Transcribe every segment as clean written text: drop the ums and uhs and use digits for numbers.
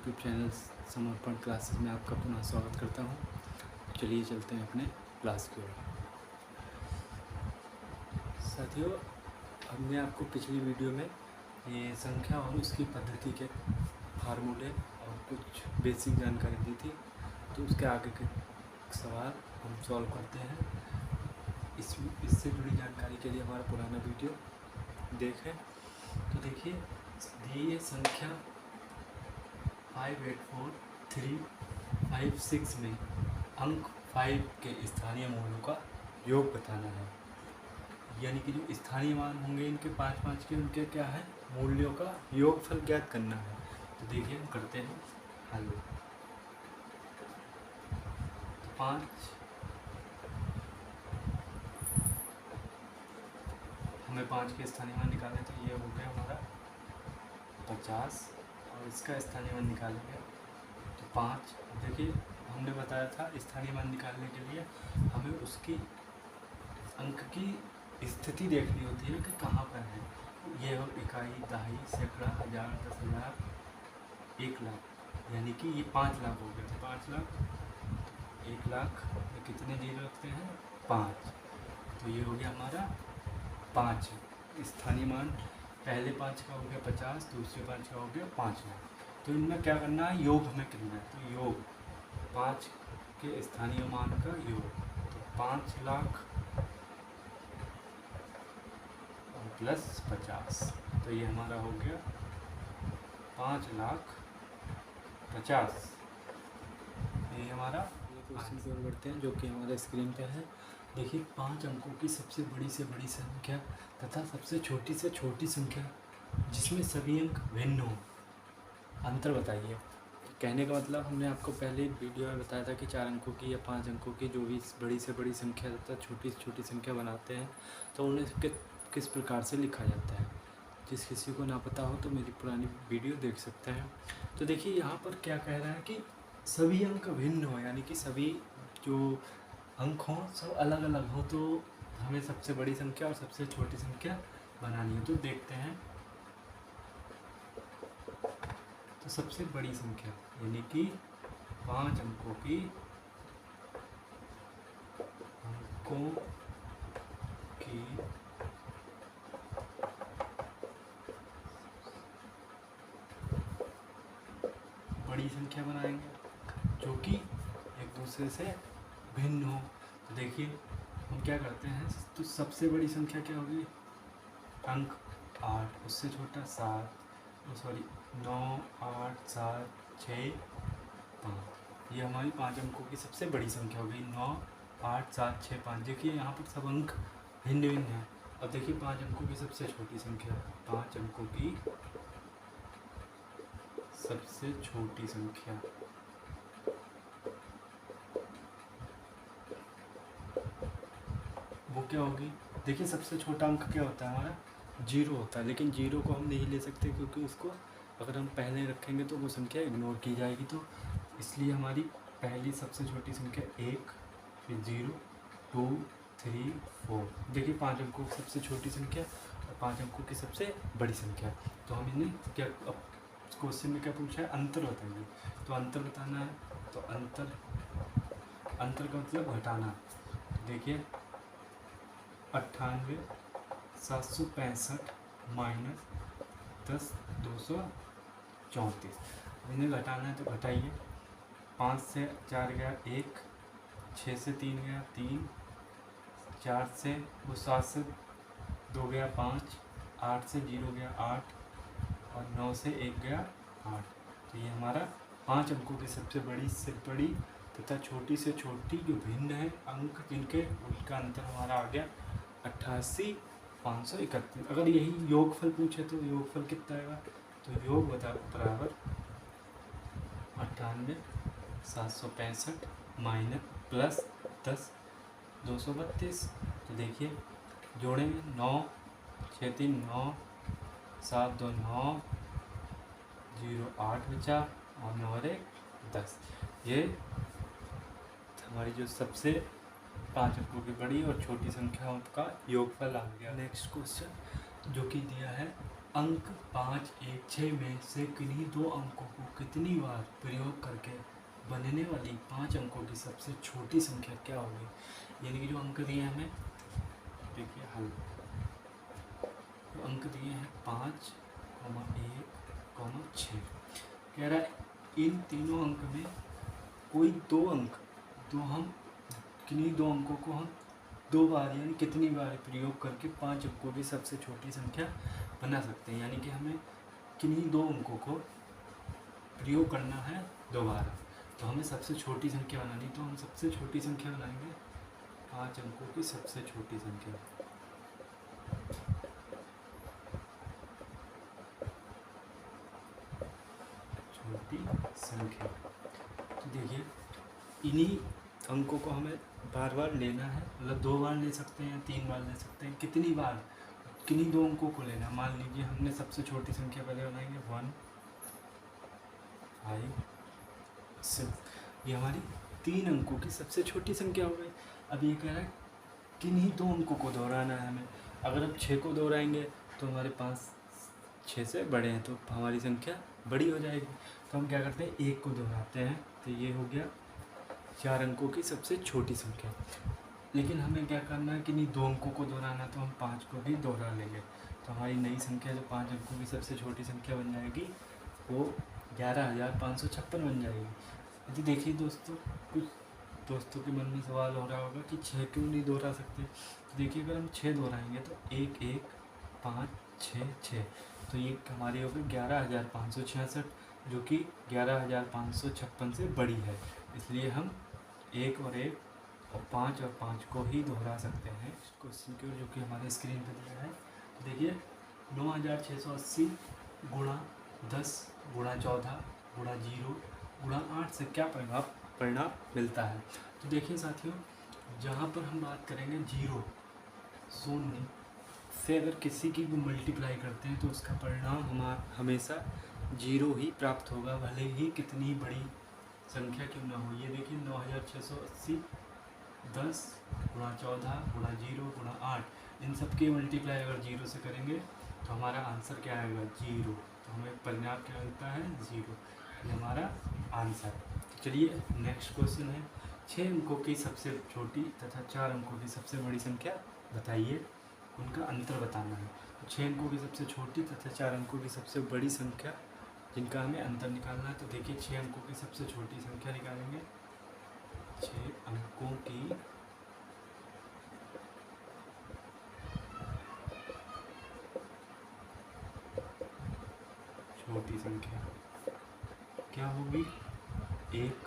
YouTube channel समर्पण classes में आपका पुनः स्वागत करता हूँ। चलिए चलते हैं अपने क्लास की ओर। साथियों, हमने आपको पिछली वीडियो में ये संख्या और उसकी पद्धति के फार्मूले और कुछ बेसिक जानकारी दी थी, तो उसके आगे के सवाल हम सॉल्व करते हैं। इससे जुड़ी जानकारी के लिए हमारा पुराना वीडियो देखें। तो देखिए, दी संख्या 584356 में अंक 5 के स्थानीय मूल्यों का योग बताना है। यानी कि जो स्थानीय मान होंगे इनके 5 के, उनके क्या है, मूल्यों का योगफल ज्ञात करना है। तो देखिए हम करते हैं हल। तो 5 हमें 5 के स्थानीय मान निकालने, तो ये हो गया हमारा 50 और इसका स्थानीय मान निकालेंगे तो 5। देखिए हमने बताया था स्थानीय मान निकालने के लिए हमें उसकी अंक की स्थिति देखनी होती है कि कहाँ पर है। ये हो इकाई, दहाई, सैकड़ा, हज़ार, 10,000, 1,00,000, यानी कि ये 5 लाख हो गए थे। 5 लाख, 1 लाख में कितने जीरो रखते हैं, 5। तो ये हो गया हमारा 5 स्थानीय मान। पहले 5 का हो गया 50, दूसरे 5 का हो गया 5 लाख। तो इनमें क्या करना है, योग हमें करना है। तो योग 5 के स्थानीय मान का योग, तो 5 लाख और प्लस 50, तो ये हमारा हो गया 5,50,000। ये हमारा क्वेश्चन की ओर बढ़ते हैं, जो कि हमारे स्क्रीन पे है। देखिए 5 अंकों की सबसे बड़ी से बड़ी संख्या तथा सबसे छोटी से छोटी संख्या जिसमें सभी अंक भिन्न हो, अंतर बताइए। कहने का मतलब हमने आपको पहले वीडियो में बताया था कि 4 अंकों की या 5 अंकों की जो भी बड़ी से बड़ी संख्या तथा छोटी से छोटी संख्या बनाते हैं तो उन्हें किस प्रकार से लिखा जाता है। जिस किसी को ना पता हो तो मेरी पुरानी वीडियो देख सकते हैं। तो देखिए यहाँ पर क्या कह रहा है कि सभी अंक भिन्न हो, यानी कि सभी जो अंक हों सब अलग अलग हो, तो हमें सबसे बड़ी संख्या और सबसे छोटी संख्या बनानी है। तो देखते हैं। तो सबसे बड़ी संख्या यानी कि 5 अंकों की बड़ी संख्या बनाएंगे जो कि एक दूसरे से भिन्न हो। तो देखिए हम क्या करते हैं, तो सबसे बड़ी संख्या क्या होगी, अंक 8, उससे छोटा 9, 8, 7, 6, 5। ये हमारी 5 अंकों की सबसे बड़ी संख्या हो गई। 9, 8, 7, 6, 5। देखिए यहाँ पर सब अंक भिन्न भिन्न हैं। अब देखिए 5 अंकों की सबसे छोटी संख्या, 5 अंकों की सबसे छोटी संख्या, वो क्या होगी। देखिए सबसे छोटा अंक क्या होता है, हमारा 0 होता है। लेकिन 0 को हम नहीं ले सकते क्योंकि उसको अगर हम पहले रखेंगे तो वो संख्या इग्नोर की जाएगी। तो इसलिए हमारी पहली सबसे छोटी संख्या 1, फिर 0, 2, 3, 4। देखिए 5 अंकों की सबसे छोटी संख्या और 5 अंकों की सबसे बड़ी संख्या। तो हम इन्हें क्या, अब क्वेश्चन में क्या पूछा है, अंतर बताइए। तो अंतर बताना है, तो अंतर का मतलब घटाना। देखिए 98,765 माइनस 10,234। इन्हें घटाना है तो घटाइए। 5 से 4 गया 1, 6 से 3 गया 3, 4 से 7 से 2 गया 5, 8 से 0 गया 8 और 9 से 1 गया 8। तो ये हमारा 5 अंकों की सबसे बड़ी से बड़ी तथा छोटी से छोटी जो भिन्न है अंक जिनके, उनका अंतर हमारा आ गया 88,531। अगर यही योगफल पूछे तो योगफल कितना आएगा, तो योग बराबर 98,765 माइनस प्लस 10,232। तो देखिए जोड़ेंगे 9, 6, 3, 9, 7, 2, 9, 0, 8 बचा और 9 और 1, 10। ये हमारी जो सबसे 5 अंकों की बड़ी और छोटी संख्याओं का योगफल आ गया। नेक्स्ट क्वेश्चन जो कि दिया है अंक 5, 1, 6 में से किन्हीं दो अंकों को कितनी बार प्रयोग करके बनने वाली 5 अंकों की सबसे छोटी संख्या क्या होगी। यानी कि जो अंक दिए हमें, देखिए हल, तो अंक दिए हैं 5, 1, 6। कह रहा है इन तीनों अंक में कोई दो अंक, तो हम किन्हीं दो अंकों को हम दो बार यानी कितनी बार प्रयोग करके 5 अंकों की सबसे छोटी संख्या बना सकते हैं। यानी कि हमें किन्हीं दो अंकों को प्रयोग करना है दोबारा, तो हमें सबसे छोटी संख्या बनानी, तो हम सबसे छोटी संख्या बनाएंगे 5 अंकों की सबसे छोटी संख्या। छोटी संख्या, तो देखिए इन्हीं अंकों को हमें बार बार लेना है, मतलब 2 बार ले सकते हैं, 3 बार ले सकते हैं, कितनी बार, किन्हीं दो अंकों को लेना। मान लीजिए हमने सबसे छोटी संख्या पहले बनाएंगे 1, 5, 6, ये हमारी 3 अंकों की सबसे छोटी संख्या हो गई। अब ये कह रहा है किन्हीं दो अंकों को दोहराना है हमें। अगर हम 6 को दोहराएंगे तो हमारे पास 6 से बड़े हैं, तो हमारी संख्या बड़ी हो जाएगी। तो हम क्या करते हैं, 1 को दोहराते हैं, तो ये हो गया 4 अंकों की सबसे छोटी संख्या। लेकिन हमें क्या करना है कि नहीं, 2 अंकों को दोहराना, तो हम 5 को भी दोहरा लेंगे, तो हमारी नई संख्या जो 5 अंकों की सबसे छोटी संख्या बन जाएगी वो 11,556 बन जाएगी। यदि देखिए दोस्तों, कुछ दोस्तों के मन में सवाल हो रहा होगा कि 6 क्यों नहीं दोहरा सकते। तो देखिए अगर हम 6 दोहराएंगे तो 1, 1, 5, 6, 6, तो ये हमारी हो गई 11,566, जो कि 11,556 से बड़ी है। इसलिए हम 1 और 1 और 5 और 5 को ही दोहरा सकते हैं इस क्वेश्चन के, जो कि हमारे स्क्रीन पर दिया है। तो देखिए 9,680 गुणा 10 गुणा 14 गुणा 0 गुणा 8 से क्या परिणाम मिलता है। तो देखिए साथियों, जहाँ पर हम बात करेंगे 0 शून्य से अगर किसी की भी मल्टीप्लाई करते हैं तो उसका परिणाम हमेशा 0 ही प्राप्त होगा, भले ही कितनी बड़ी संख्या क्यों ना हो। ये देखिए 9,680 10 गुणा 14 गुणा 0 गुणा 8, इन सब की मल्टीप्लाई अगर 0 से करेंगे तो हमारा आंसर क्या आएगा, 0। तो हमें परिणाम क्या मिलता है, 0, ये हमारा आंसर। तो चलिए नेक्स्ट क्वेश्चन है, 6 अंकों की सबसे छोटी तथा 4 अंकों की सबसे बड़ी संख्या बताइए, उनका अंतर बताना है। तो 6 अंकों की सबसे छोटी तथा 4 अंकों की सबसे बड़ी संख्या जिनका हमें अंतर निकालना है। तो देखिए 6 अंकों की सबसे छोटी संख्या निकालेंगे, 6 अंकों की छोटी संख्या क्या होगी, 1।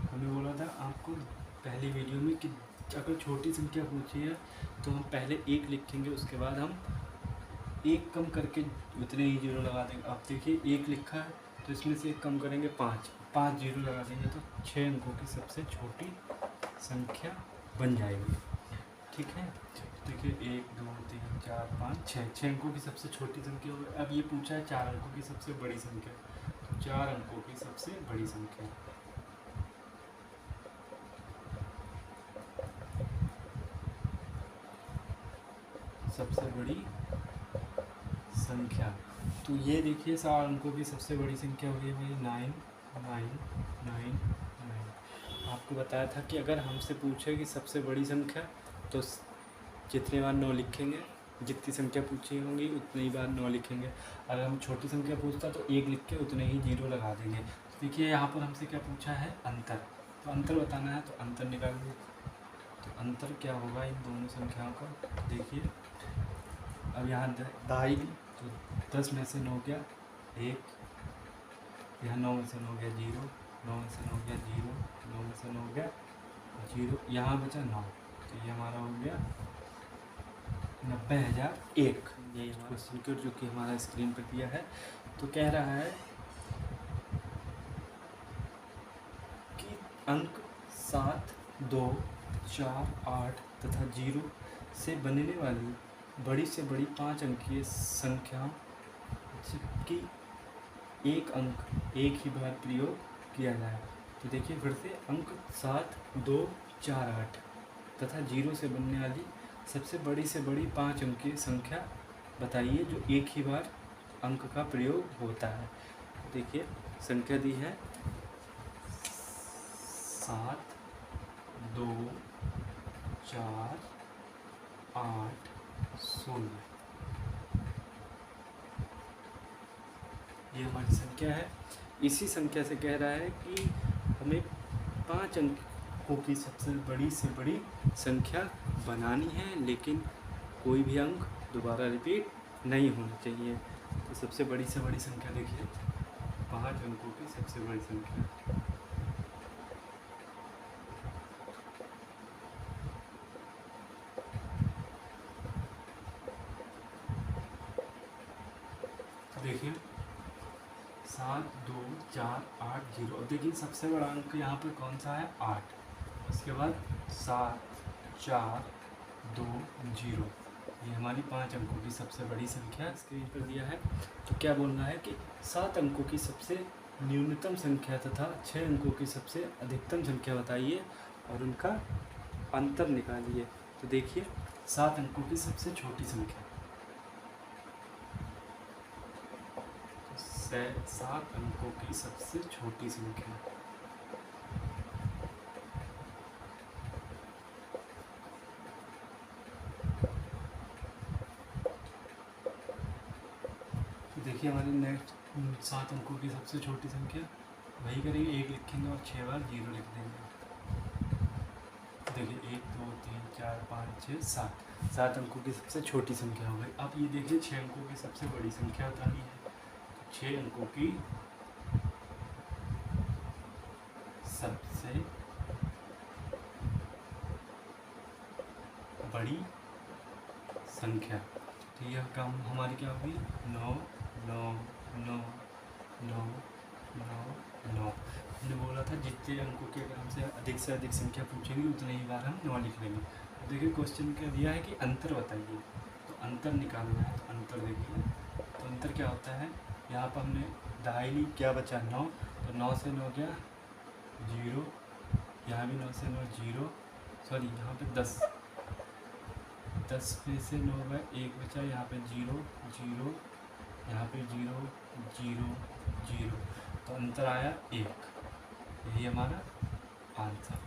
हमने बोला था आपको पहली वीडियो में कि अगर छोटी संख्या पूछी है तो हम पहले 1 लिखेंगे, उसके बाद हम 1 कम करके उतने ही 0 लगा देंगे। अब देखिए 1 लिखा है तो इसमें से 1 कम करेंगे 5 0 लगा देंगे, तो 6 अंकों की सबसे छोटी संख्या बन जाएगी। ठीक है, देखिए 1, 2, 3, 4, 5, 6 अंकों की सबसे छोटी संख्या हो गई। अब ये पूछा है 4 अंकों की सबसे बड़ी संख्या, तो 4 अंकों की सबसे बड़ी संख्या, सबसे बड़ी संख्या, तो ये देखिए 4 अंकों की सबसे बड़ी संख्या हो गई भाई 9, 9, 9, 9। आपको बताया था कि अगर हमसे पूछे कि सबसे बड़ी संख्या, तो जितने बार 9 लिखेंगे, जितनी संख्या पूछी होंगी उतनी ही बार 9 लिखेंगे। अगर हम छोटी संख्या पूछता तो 1 लिख के उतने ही 0 लगा देंगे। तो देखिए यहाँ पर हमसे क्या पूछा है, अंतर, तो अंतर बताना है, तो अंतर निकालिए। तो अंतर क्या होगा इन दोनों संख्याओं का, देखिए अब यहाँ दाई, तो 10 में से 9 गया 1, यहाँ 9 में से 9 गया 0, 9 में से 9 गया 0, 9 में से 9 गया 0, यहाँ बचा 9, तो ये हमारा हो गया 90,001। ये क्वेश्चन कोड जो कि हमारा स्क्रीन पर दिया है। तो कह रहा है कि अंक 7, 2, 4, 8 तथा 0 से बनने वाली बड़ी से बड़ी 5 अंकीय संख्या जबकि एक अंक एक ही बार प्रयोग किया जाए। तो देखिए फिर से अंक 7, 2, 4, 8 तथा 0 से बनने वाली सबसे बड़ी से बड़ी 5 अंकीय संख्या बताइए जो एक ही बार अंक का प्रयोग होता है। देखिए संख्या दी है 7 2 4 8 0, ये हमारी संख्या है। इसी संख्या से कह रहा है कि हमें 5 अंकों की सबसे बड़ी से बड़ी संख्या बनानी है, लेकिन कोई भी अंक दोबारा रिपीट नहीं होना चाहिए। तो सबसे बड़ी से बड़ी संख्या देखिए 5 अंकों की सबसे बड़ी संख्या, देखिए 7 2 4 8 0। अब देखिए सबसे बड़ा अंक यहाँ पर कौन सा है 8, उसके बाद 7 4 2 0, ये हमारी 5 अंकों की सबसे बड़ी संख्या स्क्रीन पर दिया है। तो क्या बोलना है कि 7 अंकों की सबसे न्यूनतम संख्या तथा 6 अंकों की सबसे अधिकतम संख्या बताइए और उनका अंतर निकालिए। तो देखिए 7 अंकों की सबसे छोटी संख्या, 7 अंकों की सबसे छोटी संख्या, तो देखिए हमारे नेक्स्ट 7 अंकों की सबसे छोटी संख्या वही करेंगे, 1 लिखेंगे और 6 बार 0 लिख देंगे। देखिए 1 2 3 4 5 6 7, 7 अंकों की सबसे छोटी संख्या हो गई। अब ये देखिए 6 अंकों की सबसे बड़ी संख्या बतानी है। 6 अंकों की सबसे बड़ी संख्या, तो यह काम हमारी क्या होगी 9 9 9 9 9 9। हमने बोला था जितने अंकों के अगर हमसे अधिक संख्या पूछेंगे उतने ही बार हम 9 लिख लेंगे। तो देखिए क्वेश्चन क्या दिया है कि अंतर बताइए, तो अंतर निकालना है। तो अंतर देखिए, तो अंतर क्या होता है, यहाँ पर हमने दहाई ली, क्या बचा 9, तो 9 से 9 क्या 0, यहाँ भी 9 से 9 0, सॉरी यहाँ पे 10 में से 9 गए, 1 बचा, यहाँ पे 0 0, यहाँ पे 0 0 0, तो अंतर आया 1, यही हमारा आंसर।